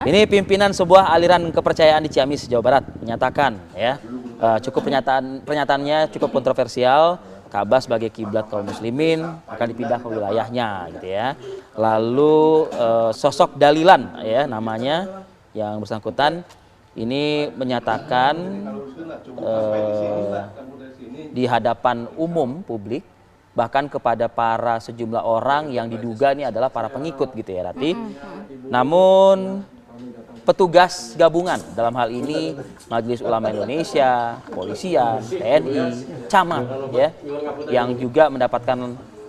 Ini pimpinan sebuah aliran kepercayaan di Ciamis, Jawa Barat menyatakan ya, pernyataannya cukup kontroversial. Ka'bah sebagai kiblat kaum muslimin akan dipindah ke wilayahnya gitu ya. Lalu sosok Dalilan ya namanya yang bersangkutan ini menyatakan di hadapan umum publik bahkan kepada para sejumlah orang yang diduga ini adalah para pengikut gitu ya Rati. Namun petugas gabungan dalam hal ini Majelis Ulama Indonesia, Kepolisian, TNI, Camat ya yang juga mendapatkan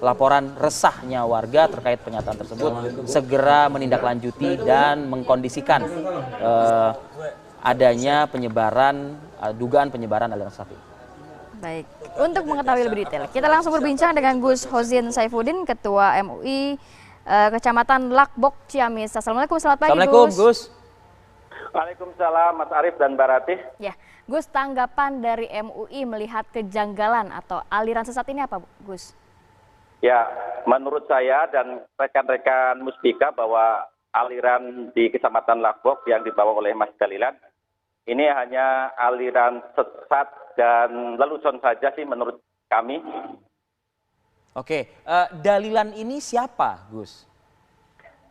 laporan resahnya warga terkait pernyataan tersebut segera menindaklanjuti dan mengkondisikan adanya penyebaran dugaan penyebaran aliran sesat. Baik, untuk mengetahui lebih detail, kita langsung berbincang dengan Gus Hozin Saifuddin, Ketua MUI Kecamatan Lakbok, Ciamis. Assalamualaikum, selamat pagi Assalamualaikum, Gus. Waalaikumsalam Mas Arief dan Mbak Ratih. Ya, Gus, tanggapan dari MUI melihat kejanggalan atau aliran sesat ini apa, Gus? Ya, menurut saya dan rekan-rekan Musbika bahwa aliran di Kecamatan Lakbok yang dibawa oleh Mas Dalilan ini hanya aliran sesat dan lelucon saja sih menurut kami. Oke, Dalilan ini siapa, Gus?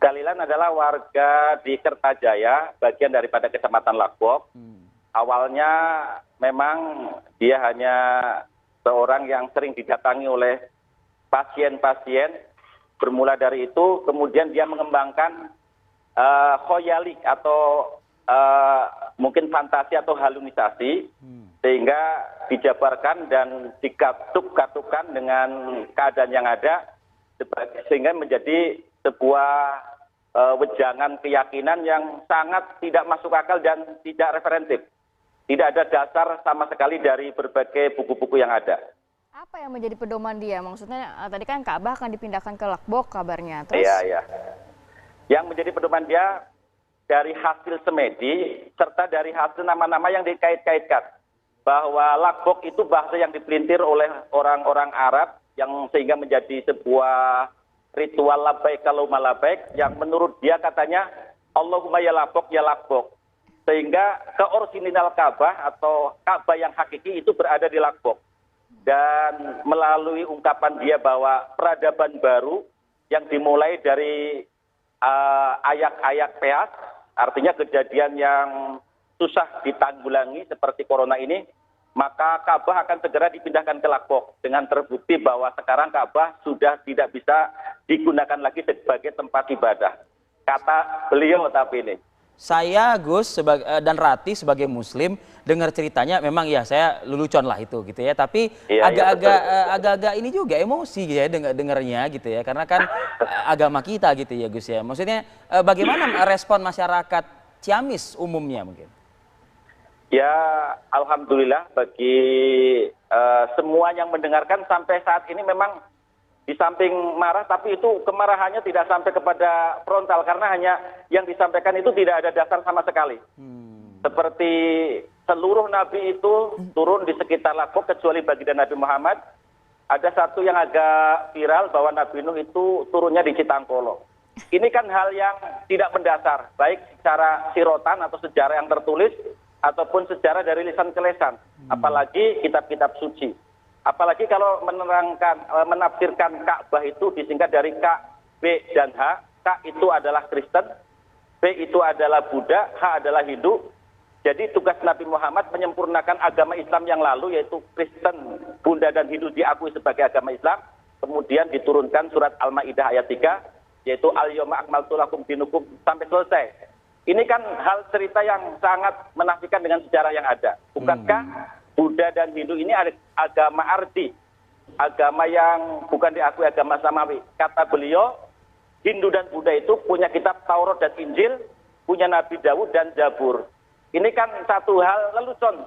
Dalilan adalah warga di Kertajaya, bagian daripada Kecamatan Lakbok. Awalnya memang dia hanya seorang yang sering didatangi oleh pasien-pasien. Bermula dari itu, kemudian dia mengembangkan khoyalik atau mungkin fantasi atau halusinasi, sehingga dijabarkan dan dikatuk-katukkan dengan keadaan yang ada, sehingga menjadi sebuah wejangan keyakinan yang sangat tidak masuk akal dan tidak referentif. Tidak ada dasar sama sekali dari berbagai buku-buku yang ada. Apa yang menjadi pedoman dia? Maksudnya tadi kan Ka'bah akan dipindahkan ke Lakbok kabarnya. Terus? Iya. Yang menjadi pedoman dia dari hasil semedi serta dari hasil nama-nama yang dikait-kaitkan. Bahwa Lakbok itu bahasa yang dipelintir oleh orang-orang Arab yang sehingga menjadi sebuah ritual labbaik Allahumma labbaik yang menurut dia katanya Allahumma ya Lakbok. Sehingga keorisinal Ka'bah atau Ka'bah yang hakiki itu berada di Lakbok. Dan melalui ungkapan dia bahwa peradaban baru yang dimulai dari ayak-ayak peas, artinya kejadian yang susah ditanggulangi seperti corona ini, maka Ka'bah akan segera dipindahkan ke Lakbok dengan terbukti bahwa sekarang Ka'bah sudah tidak bisa digunakan lagi sebagai tempat ibadah. Kata beliau tapi ini. Saya Gus dan Rati sebagai Muslim dengar ceritanya memang ya saya lelucon lah itu gitu ya. Tapi agak-agak ini juga emosi gitu ya dengarnya gitu ya. Karena kan agama kita gitu ya Gus ya. Maksudnya bagaimana respon masyarakat Ciamis umumnya mungkin? Ya, alhamdulillah bagi semua yang mendengarkan sampai saat ini memang di samping marah, tapi itu kemarahannya tidak sampai kepada frontal karena hanya yang disampaikan itu tidak ada dasar sama sekali. Seperti seluruh nabi itu turun di sekitar Lakbok kecuali baginda Nabi Muhammad. Ada satu yang agak viral bahwa Nabi Nuh itu turunnya di Citangkolo. Ini kan hal yang tidak mendasar, baik secara sirotan atau sejarah yang tertulis ataupun sejarah dari lisan ke lisan, apalagi kitab-kitab suci. Apalagi kalau menafsirkan Ka'bah itu disingkat dari K, B, dan H. K itu adalah Kristen, B itu adalah Buddha, H adalah Hindu. Jadi tugas Nabi Muhammad menyempurnakan agama Islam yang lalu, yaitu Kristen, Buddha, dan Hindu diakui sebagai agama Islam. Kemudian diturunkan surat Al-Ma'idah ayat 3, yaitu Al-Yawma akmaltu lakum dinukum sampai selesai. Ini kan hal cerita yang sangat menafikan dengan sejarah yang ada. Bukankah Buddha dan Hindu ini ada agama arti, agama yang bukan diakui agama samawi. Kata beliau, Hindu dan Buddha itu punya kitab Taurat dan Injil, punya Nabi Daud dan Zabur. Ini kan satu hal lelucon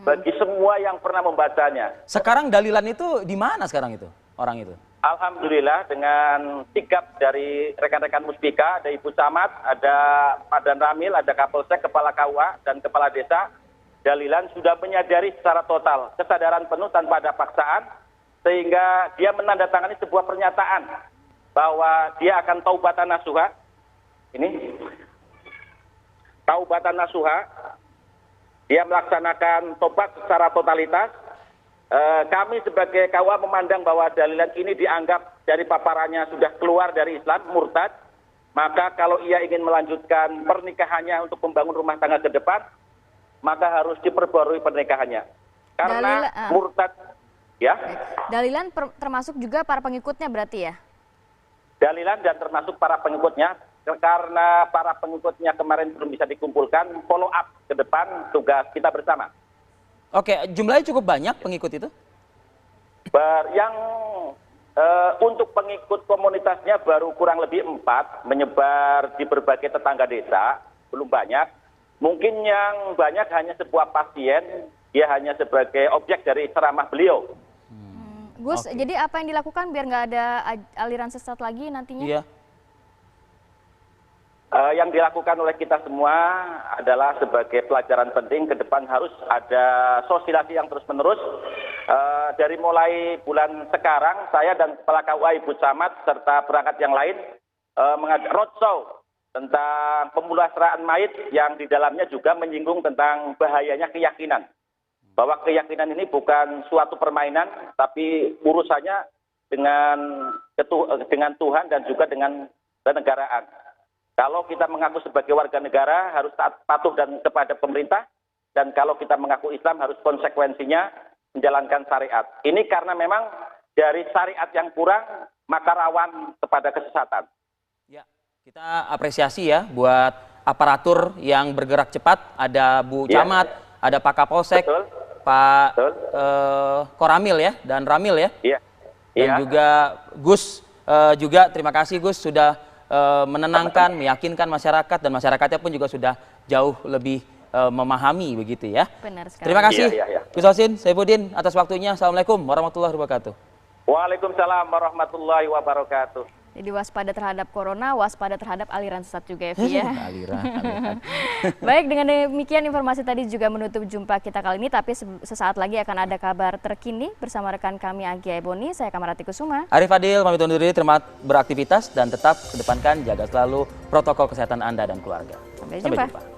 bagi semua yang pernah membacanya. Sekarang Dalilan itu di mana sekarang itu orang itu? Alhamdulillah dengan sigap dari rekan-rekan Musbika, ada Ibu Camat, ada Pak Dan Ramil, ada Kapolsek, Kepala KUA, dan Kepala Desa. Dalilan sudah menyadari secara total, kesadaran penuh tanpa ada paksaan, sehingga dia menandatangani sebuah pernyataan bahwa dia akan taubatan nasuha. Ini taubatan nasuha, dia melaksanakan tobat secara totalitas. Kami sebagai KUA memandang bahwa dalilan ini dianggap dari paparannya sudah keluar dari Islam, murtad. Maka kalau ia ingin melanjutkan pernikahannya untuk membangun rumah tangga ke depan, maka harus diperbarui pernikahannya. Karena murtad, ya. Dalilan termasuk juga para pengikutnya berarti ya? Dalilan dan termasuk para pengikutnya, karena para pengikutnya kemarin belum bisa dikumpulkan, follow up ke depan tugas kita bersama. Oke, jumlahnya cukup banyak pengikut itu? Yang untuk pengikut komunitasnya baru kurang lebih 4, menyebar di berbagai tetangga desa, belum banyak. Mungkin yang banyak hanya sebuah pasien, dia hanya sebagai objek dari ceramah beliau. Gus, jadi apa yang dilakukan biar nggak ada aliran sesat lagi nantinya? Iya. Yang dilakukan oleh kita semua adalah sebagai pelajaran penting ke depan harus ada sosialisasi yang terus-menerus. Dari mulai bulan sekarang, saya dan Kepala KUA Ibu Camat serta perangkat yang lain mengajak roadshow tentang pemulasaraan mayit yang di dalamnya juga menyinggung tentang bahayanya keyakinan. Bahwa keyakinan ini bukan suatu permainan, tapi urusannya dengan Tuhan dan juga dengan kenegaraan. Kalau kita mengaku sebagai warga negara harus taat patuh dan kepada pemerintah, dan kalau kita mengaku Islam harus konsekuensinya menjalankan syariat. Ini karena memang dari syariat yang kurang maka rawan kepada kesesatan. Ya, kita apresiasi ya buat aparatur yang bergerak cepat. Ada Bu Camat, ada Pak Kapolsek, Betul. Pak Koramil ya, dan Ramil ya. Iya. Dan juga Gus juga terima kasih Gus sudah menenangkan, meyakinkan masyarakat, dan masyarakatnya pun juga sudah jauh lebih memahami begitu ya. Benar sekali. Terima kasih Iya. Gus Hosin Saifuddin atas waktunya. Assalamualaikum warahmatullahi wabarakatuh. Waalaikumsalam warahmatullahi wabarakatuh. Jadi waspada terhadap corona, waspada terhadap aliran sesat juga ya. Aliran. Baik, dengan demikian informasi tadi juga menutup jumpa kita kali ini, tapi sesaat lagi akan ada kabar terkini bersama rekan kami Anggia Eboni, saya Kamarati Kusuma. Arif Adil pamit undur diri, terima beraktivitas dan tetap kedepankan jaga selalu protokol kesehatan Anda dan keluarga. Sampai jumpa.